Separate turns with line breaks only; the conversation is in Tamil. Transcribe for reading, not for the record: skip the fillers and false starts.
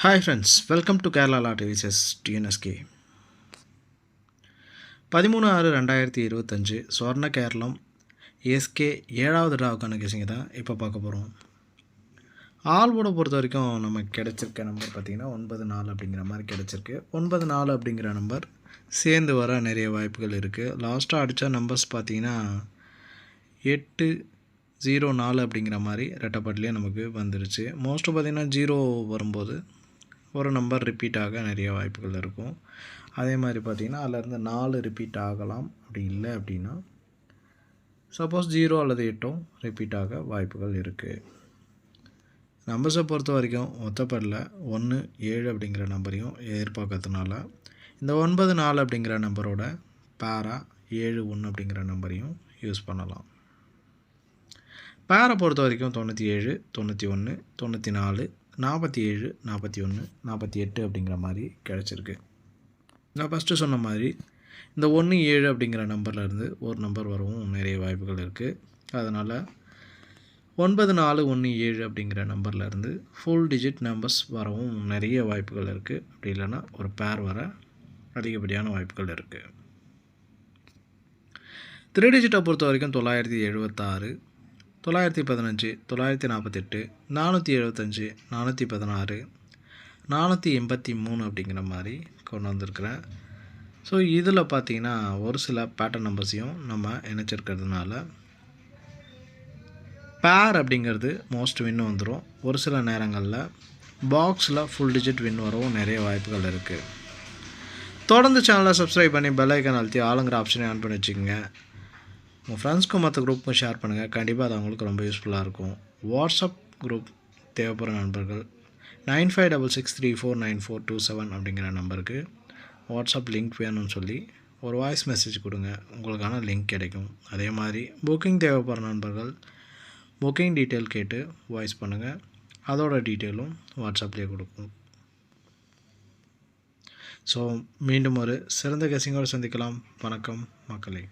Hi friends, welcome to Kerala Law Services TNSK. 13/6/2025 Swarna Keralam SK 7வது ராவுக்கான கெஸிங்கை தான் இப்போ பார்க்க போகிறோம். ஆல்போர்டை பொறுத்த வரைக்கும் நமக்கு கிடச்சிருக்க நம்பர் பார்த்திங்கன்னா 94 அப்படிங்கிற மாதிரி கிடச்சிருக்கு. 94 அப்படிங்கிற நம்பர் சேர்ந்து வர நிறைய வாய்ப்புகள் இருக்குது. லாஸ்ட்டாக அடித்த நம்பர்ஸ் பார்த்திங்கன்னா 804 அப்படிங்கிற மாதிரி ரெட்டப்பட்டிலே நமக்கு வந்துருச்சு. மோஸ்ட்டு பார்த்திங்கன்னா 0 வரும்போது ஒரு நம்பர் ரிப்பீட் ஆக நிறைய வாய்ப்புகள் இருக்கும். அதே மாதிரி பார்த்திங்கன்னா அதிலேருந்து 4 ரிப்பீட் ஆகலாம். அப்படி இல்லை அப்படின்னா சப்போஸ் 0 அல்லது 8 ரிப்பீட் ஆக வாய்ப்புகள் இருக்குது. நம்பர்ஸை பொறுத்த வரைக்கும் ஒத்தப்படல 1 7 அப்படிங்கிற நம்பரையும் எதிர்பார்க்கறதுனால இந்த 94 அப்படிங்கிற நம்பரோட பேரா 7 1 அப்படிங்கிற நம்பரையும் யூஸ் பண்ணலாம். பேரை பொறுத்த வரைக்கும் 97 91 94 47 41 48 அப்படிங்கிற மாதிரி கிடச்சிருக்கு. நான் ஃபஸ்ட்டு சொன்ன மாதிரி இந்த 1 7 அப்படிங்கிற நம்பர்லேருந்து ஒரு நம்பர் வரவும் நிறைய வாய்ப்புகள் இருக்குது. அதனால் 9417 அப்படிங்கிற நம்பர்லேருந்து ஃபுல் டிஜிட் நம்பர்ஸ் வரவும் நிறைய வாய்ப்புகள் இருக்குது. அப்படி இல்லைன்னா ஒரு பேர் வர அதிகப்படியான வாய்ப்புகள் இருக்குது. 3 டிஜிட்டை பொறுத்த வரைக்கும் 976 915 948 475 416 483 அப்படிங்கிற மாதிரி கொண்டு வந்திருக்கிறேன். ஸோ இதில் பார்த்திங்கன்னா ஒரு சில பேட்டர்ன் நம்பர்ஸையும் நம்ம இணைச்சிருக்கிறதுனால பேர் அப்படிங்கிறது மோஸ்ட் வின் வந்துடும். ஒரு சில நேரங்களில் பாக்ஸில் ஃபுல் டிஜிட் வின் வரவும் நிறைய வாய்ப்புகள் இருக்குது. தொடர்ந்து சேனலை சப்ஸ்கிரைப் பண்ணி பெல் ஐக்கான் அழுத்தி ஆளுங்கிற ஆப்ஷனை ஆன் பண்ணி வச்சுக்கோங்க. உங்கள் ஃப்ரெண்ட்ஸ்க்கும் மற்ற குரூப்புக்கும் ஷேர் பண்ணுங்கள். கண்டிப்பாக அது அவங்களுக்கு ரொம்ப யூஸ்ஃபுல்லாக இருக்கும். வாட்ஸ்அப் குரூப் தேவைப்படுற நண்பர்கள் 9566349427 அப்படிங்கிற நம்பருக்கு வாட்ஸ்அப் லிங்க் வேணும்னு சொல்லி ஒரு வாய்ஸ் மெசேஜ் கொடுங்க, உங்களுக்கான லிங்க் கிடைக்கும். அதே மாதிரி புக்கிங் தேவைப்படுற நண்பர்கள் புக்கிங் டீட்டெயில் கேட்டு வாய்ஸ் பண்ணுங்கள், அதோட டீட்டெயிலும் வாட்ஸ்அப்லேயே கொடுக்கும். ஸோ மீண்டும் ஒரு சிறந்த கெஸிங்கோடு சந்திக்கலாம். வணக்கம் மக்களே.